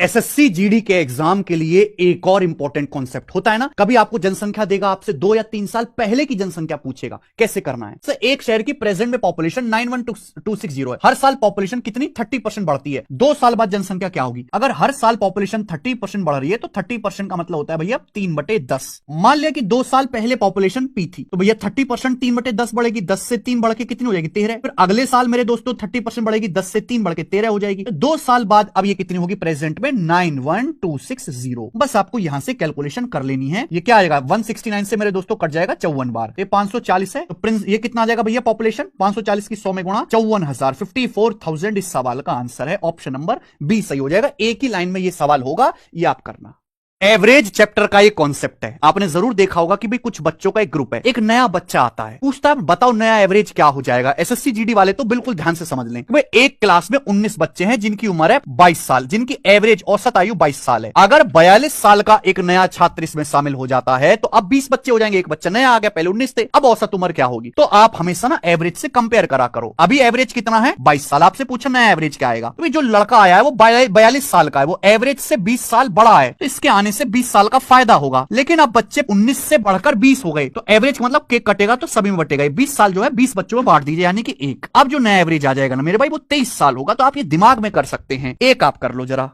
SSC GD के exam के लिए एक और इंपॉर्टेंट कॉन्सेप्ट होता है ना, कभी आपको जनसंख्या देगा, आपसे 2 या 3 साल पहले की जनसंख्या पूछेगा, कैसे करना है। सर एक शहर की प्रेजेंट में पॉपुलेशन 91260 है, हर साल पॉपुलेशन कितनी 30% बढ़ती है, 2 साल बाद जनसंख्या क्या होगी। अगर हर साल पॉपुलेशन 30% बढ़ रही है तो 30% का मतलब होता है भैया 3/10। मान लिया कि 2 साल पहले पॉपुलेशन पी थी, तो भैया 30% 3/10 बढ़ेगी, 10 से 3 बढ़ के कितनी हो जाएगी 13। फिर अगले साल मेरे दोस्तों 30% बढ़ेगी, 10 से 3 बढ़ के 13 हो जाएगी। 2 साल बाद अब ये कितनी होगी प्रेजेंट में 91260। बस आपको यहां से कैलकुलेशन कर लेनी है। ये क्या आएगा 169 से मेरे दोस्तों कट जाएगा 54 बार, ये 540 है, तो प्रिंस ये कितना आ जाएगा भैया पॉपुलेशन 540 की 100 में गुणा 54,000 54,000। इस सवाल का आंसर है ऑप्शन नंबर बी सही हो जाएगा। एक ही लाइन में ये सवाल होगा, ये आप करना। एवरेज चैप्टर का एक कॉन्सेप्ट है, आपने जरूर देखा होगा कि भाई कुछ बच्चों का एक ग्रुप है, एक नया बच्चा आता है, पूछता है बताओ नया एवरेज क्या हो जाएगा। एसएससी जीडी वाले तो बिल्कुल ध्यान से समझ लें, भाई एक क्लास में 19 बच्चे हैं जिनकी उम्र है 22 साल, जिनकी एवरेज औसत आयु 22 साल है। अगर 42 साल का एक नया छात्र इसमें शामिल हो जाता है तो अब 20 बच्चे हो जाएंगे, एक बच्चा नया आ गया, पहले 19 थे, अब औसत उम्र क्या होगी। तो आप हमेशा ना एवरेज से कंपेयर करा करो। अभी एवरेज कितना है 22 साल, आपसे पूछा नया एवरेज क्या आएगा, तो जो लड़का आया है वो 42 साल का है, वो एवरेज से 20 साल बड़ा है, तो इसके आने से 20 साल का फायदा होगा। लेकिन अब बच्चे 19 से बढ़कर 20 हो गए, तो एवरेज मतलब केक कटेगा तो सभी में बटेगा, 20 साल जो है 20 बच्चों में बांट दीजिए, यानी कि 1। अब जो नया एवरेज आ जाएगा ना मेरे भाई वो 23 साल होगा, तो आप ये दिमाग में कर सकते हैं। एक आप कर लो जरा,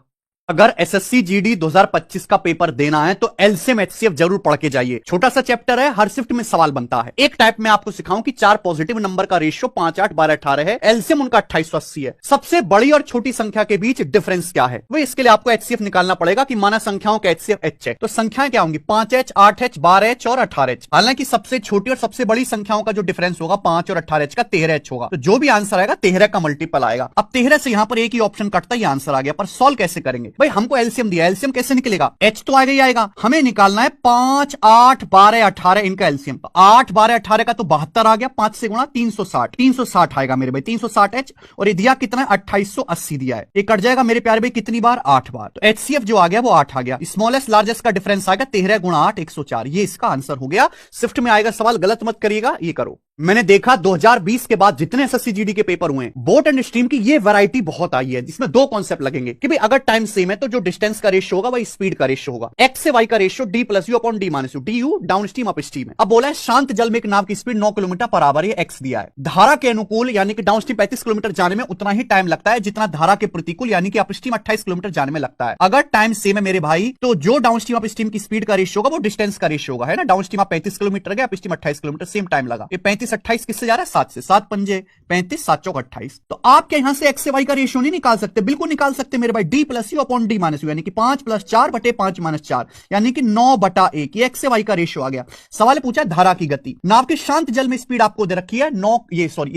अगर एसएससी जीडी 2025 का पेपर देना है तो एलसीएम एचसीएफ जरूर पढ़ के जाइए। छोटा सा चैप्टर है, हर शिफ्ट में सवाल बनता है। एक टाइप में आपको सिखाऊं कि 4 पॉजिटिव नंबर का रेशियो 5, 8, 12, 18 है, एलसीएम उनका 2880 है। सबसे बड़ी और छोटी संख्या के बीच डिफरेंस क्या है, वो इसके लिए आपको एचसीएफ निकालना पड़ेगा कि माना संख्याओं का एचसीएफ एच है, तो संख्याएं क्या होंगी 5h, 8h, 12h और 18h। हालांकि सबसे छोटी और सबसे बड़ी संख्याओं का जो डिफरेंस होगा 5 और 18h का 13h होगा, तो जो भी आंसर आएगा 13 का मल्टीपल आएगा। अब 13 से यहां पर एक ही ऑप्शन कटता है, आंसर आ गया, पर सॉल्व कैसे करेंगे भाई, हमको एलसीएम एलसीएम कैसे निकलेगा, एच तो आएगा ही आएगा, हमें निकालना है 5, 8, 12, 18 इनका एलसीएम। 8, 12, 18 का तो 72 आ गया, 5 से गुणा 360, 360 आएगा मेरे भाई 360h, और ये दिया कितना है 2880 दिया है, ये कट जाएगा मेरे प्यारे भाई कितनी बार 8 बार, तो एचसीएफ जो आ गया वो 8 आ गया। स्मॉलेस्ट लार्जेस्ट का डिफरेंस आएगा 13 गुणा 8 104, ये इसका आंसर हो गया। शिफ्ट में आएगा सवाल, गलत मत करिएगा, ये करो। मैंने देखा 2020 के बाद जितने एसएससी जीडी के पेपर हुए बोट एंड स्ट्रीम की ये वैरायटी बहुत आई है, जिसमें 2 कॉन्सेप्ट लगेंगे कि भाई अगर टाइम सेम है तो जो डिस्टेंस का रेशियो होगा वही स्पीड का रेशियो होगा, एक्स से वाई का ratio D plus you upon D minus you, D you down stream up stream है। अब बोला है शांत जल में एक नाव की स्पीड 9 किलोमीटर पर आवर, ये एक्स दिया है। धारा के अनुकूल यानी कि डाउन स्ट्रीम 35 किलोमीटर जाने में उतना ही टाइम लगता है जितना धारा के प्रतिकूल यानी कि अप स्ट्रीम 28 किलोमीटर जाने में लगता है। अगर टाइम सेम है मेरे भाई तो जो डाउन स्ट्रीम अप स्ट्रीम की स्पीड का रेशियो होगा वो डिस्टेंस का रेशियो होगा, है ना। डाउन स्ट्रीम आप 35 किलोमीटर गए, up stream 28 kilometre, same time लगा। ये 35 28 किससे जा रहा है 7 से, 7 पंजे 35, 7 चौक 28। तो आप क्या यहां से एक्स से वाई का रेशियो नहीं निकाल सकते, बिल्कुल निकाल सकते मेरे भाई, D plus you upon D minus you, यानी कि 5 + 4 बटे 5 - 4 यानी कि 9/1, ये एक्स से वाई का रेशियो आ गया। सवाल पूछा है धारा की गति, नाव के शांत जल में स्पीड आपको दे रखी है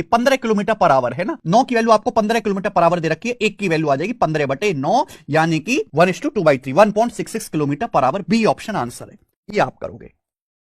15 किलोमीटर पर आवर, है ना। 9 की वैल्यू आपको 15 किलोमीटर पर आवर दे रखी है, 1 की वैल्यू आ जाएगी 15/9 यानी कि 1:2/3 1.66 kilometre per hour. B option answer है, ये आप करोगे।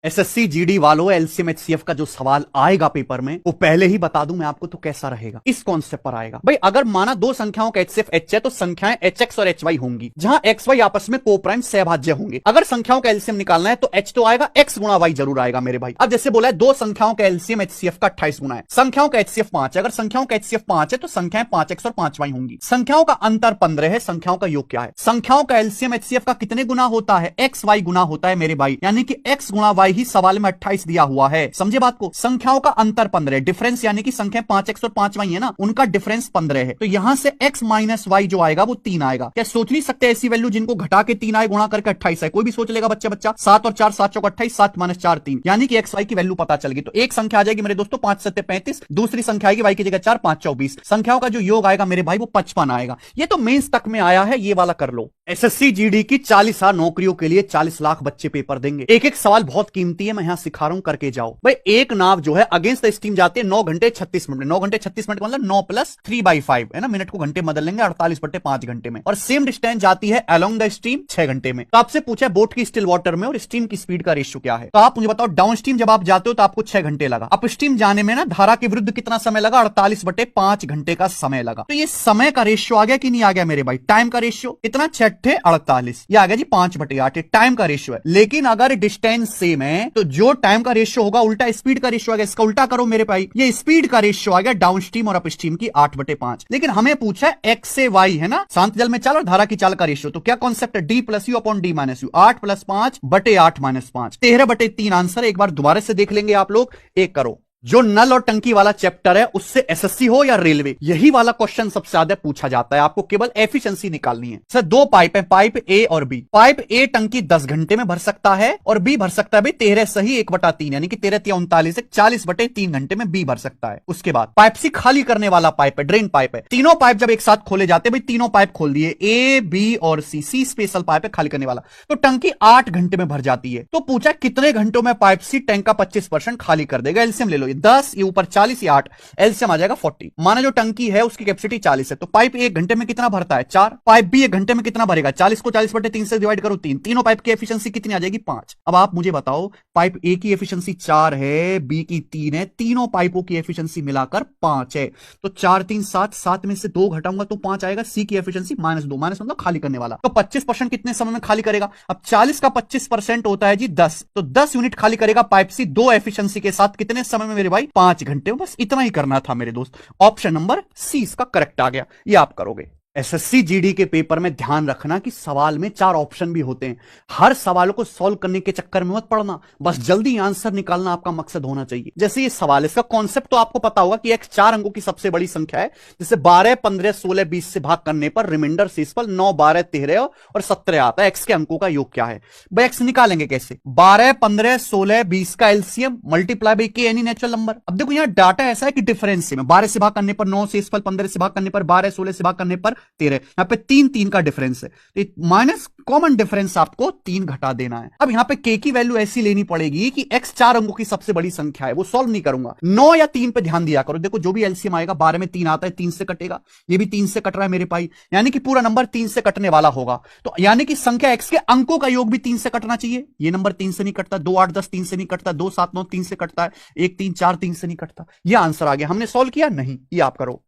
एसएससी जीडी वालों एलसीएम एचसीएफ का जो सवाल आएगा पेपर में वो पहले ही बता दूं मैं आपको तो कैसा रहेगा, इस कॉन्सेप्ट पर आएगा। भाई अगर माना 2 संख्याओं का एचसीएफ एच है तो संख्याएं एचएक्स और एचवाई होंगी, जहां एक्सवाई आपस में कोप्राइम सहभाज्य होंगे। अगर संख्याओं का एलसीएम निकालना है तो एच तो आएगा, एक्स गुणा वाई जरूर आएगा मेरे भाई। अब जैसे बोला है 2 संख्याओं का एलसीएम एचसीएफ का 28 गुना है, संख्याओं का एचसीएफ 5 है, अगर संख्याओं का एचसीएफ 5 है तो संख्याएं 5x और 5y होंगी। संख्याओं का अंतर 15 है, संख्याओं का योग क्या है। संख्याओं का एलसीएम एचसीएफ का कितने गुना होता है, एक्स वाई गुना होता है मेरे भाई, यानी कि एक्स गुणा वाई ही सवाल में 28 दिया हुआ है, समझे बात को। संख्याओं का अंतर 15 है, डिफरेंस यानी कि संख्या 5x और 5y है ना, उनका डिफरेंस 15 है, तो यहां से x माइनस y जो आएगा वो 3 आएगा। क्या सोच नहीं सकते ऐसी वैल्यू जिनको घटा के 3 आए, गुणा करके 28 है, कोई भी सोच लेगा बच्चा। 7 और 4 7 चौक 28, 7 - 4 3, यानी कि x y की वैल्यू पता चल गई। तो एक संख्या आ जाएगी मेरे दोस्तों 5 7 35, दूसरी संख्या आएगी y की जगह 4 5 24, संख्याओं का जो योग आएगा मेरे भाई वो 55 आएगा। ये तो मेंस तक में आया है, ये वाला कर लो। एसएससी जीडी की 40,000 नौकरियों के लिए 40 लाख बच्चे पेपर देंगे। एक एक सवाल बहुत कीमती है, मैं यहां सिखा रहा हूं, करके जाओ भाई। एक नाव जो है अगेंस्ट द स्टीम जाती है 9 घंटे 36 मिनट में, 9 घंटे 36 मिनट मतलब 9 + 3/5 है ना, मिनट को घंटे बदल लेंगे 48/5 घंटे में। और सेम डिस्टेंस जाती है अलोंग द स्ट्रीम 6 घंटे में। तो आपसे पूछा है बोट की स्टिल वाटर में और स्टीम की स्पीड का रेशियो क्या है, तो आप मुझे बताओ। डाउन स्ट्रीम जब आप जाते हो तो आपको 6 घंटे लगा, अप स्ट्रीम जाने में ना धारा के विरुद्ध कितना समय लगा, 48/5 घंटे का समय लगा। तो ये समय का रेशियो आ गया कि नहीं आ गया मेरे भाई, टाइम का रेशियो कितना 6 अट्ठे 48, ये आ गया जी 5/8, टाइम का रेशियो है। लेकिन अगर डिस्टेंस सेम है तो जो टाइम का रेशियो होगा उल्टा स्पीड का रेशियो आ गया। इसका उल्टा करो मेरे भाई, ये स्पीड का रेशियो आ गया डाउन स्ट्रीम और अप स्ट्रीम की 8/5। लेकिन हमें पूछा है एक्स से वाई है ना, शांत जल में चाल और धारा की चाल का रेशियो। तो क्या कॉन्सेप्ट है, D plus you upon D minus you, 8 + 5/8 - 5, 13/3 answer. एक बार दोबारा से देख लेंगे आप लोग, एक करो। जो नल और टंकी वाला चैप्टर है उससे एसएससी हो या रेलवे, यही वाला क्वेश्चन सबसे ज्यादा पूछा जाता है। आपको केवल एफिशिएंसी निकालनी है। सर दो पाइप है, पाइप ए और बी। पाइप ए टंकी 10 घंटे में भर सकता है और बी भर सकता है भाई 13 सही 1/3, यानी कि 13 × 39 40/3 घंटे में बी भर सकता है। उसके बाद पाइप सी खाली करने वाला पाइप है, ड्रेन पाइप है। तीनों पाइप जब एक साथ खोले जाते हैं भाई, तीनों पाइप खोल दिए, ए बी और सी, सी स्पेशल पाइप है खाली करने वाला, तो टंकी 8 घंटे में भर जाती है। तो पूछा कितने घंटों में पाइप सी टैंक का 25% खाली कर देगा। एलसीएम ले लो, ये 10, ये ऊपर 40, ये 8, एलसीएम आ जाएगा 40। माना जो टंकी है उसकी कैपेसिटी 40 है, तो पाइप एक घंटे में कितना भरता है 4, पाइप बी एक घंटे में कितना भरेगा 40 को 40/3 से डिवाइड करो 3, तीनों पाइप की एफिशिएंसी कितनी आ जाएगी 5। अब आप मुझे बताओ, पाइप ए की एफिशिएंसी 4 है, बी की 3 है, तीनों पाइपों की एफिशिएंसी मिलाकर 5 है। तो 4 3 7, 7 में से 2 घटाऊंगा तो 5 आएगा। सी की एफिशिएंसी -2, माइनस मतलब खाली करने वाला, तो 25% कितने समय में खाली करेगा। अब 40 का 25% होता है जी 10, तो 10 यूनिट खाली करेगा पाइप सी 2 एफिशिएंसी के साथ, कितने समय में मेरे भाई 5 घंटे। बस इतना ही करना था मेरे दोस्त। ऑप्शन नंबर सी इसका करेक्ट आ गया, ये आप करोगे। एसएससी जीडी के पेपर में ध्यान रखना कि सवाल में 4 ऑप्शन भी होते हैं। हर सवालों को सॉल्व करने के चक्कर में मत पड़ना, बस जल्दी आंसर निकालना आपका मकसद होना चाहिए। जैसे ये सवाल, इसका कॉन्सेप्ट तो आपको पता होगा कि एक्स 4 अंकों की सबसे बड़ी संख्या है, जैसे 12 15 16 20 से भाग करने पर रिमाइंडर शेषफल 9 12 13 और 17 आता है। एक्स के अंकों का योग क्या है भाई, एक्स निकालेंगे कैसे, 12 15 16 20 का एलसीएम मल्टीप्लाई बाई के एनी नेचुरल नंबर। अब देखो यहाँ डाटा ऐसा है कि डिफरेंस में 12 से भाग करने पर 9 शेषफल, 15 से भाग करने पर 12, 16 से भाग करने पर 13, यहां पे 3 का डिफरेंस है, तो माइनस कॉमन डिफरेंस आपको 3 घटा देना है। अब यहां पे के की वैल्यू ऐसी लेनी पड़ेगी कि एक्स 4 अंकों की सबसे बड़ी संख्या है, वो सॉल्व नहीं करूंगा। 9 या 3 पे ध्यान दिया करो। देखो जो भी एलसीएम आएगा, 12 में 3 आता है, 3 से कटेगा, ये भी 3 से कट रहा है मेरे भाई, यानी कि पूरा नंबर 3 से कटने वाला होगा। तो यानी कि संख्या एक्स के अंकों का योग भी 3 से कटना चाहिए। ये नंबर 3 से नहीं कटता, 2 8 10 3 से नहीं कटता, 2 7 9 3 से कटता है, 1 3 4 3 से नहीं कटता। ये आंसर आ गया। हमने सॉल्व किया नहीं, ये आप करो।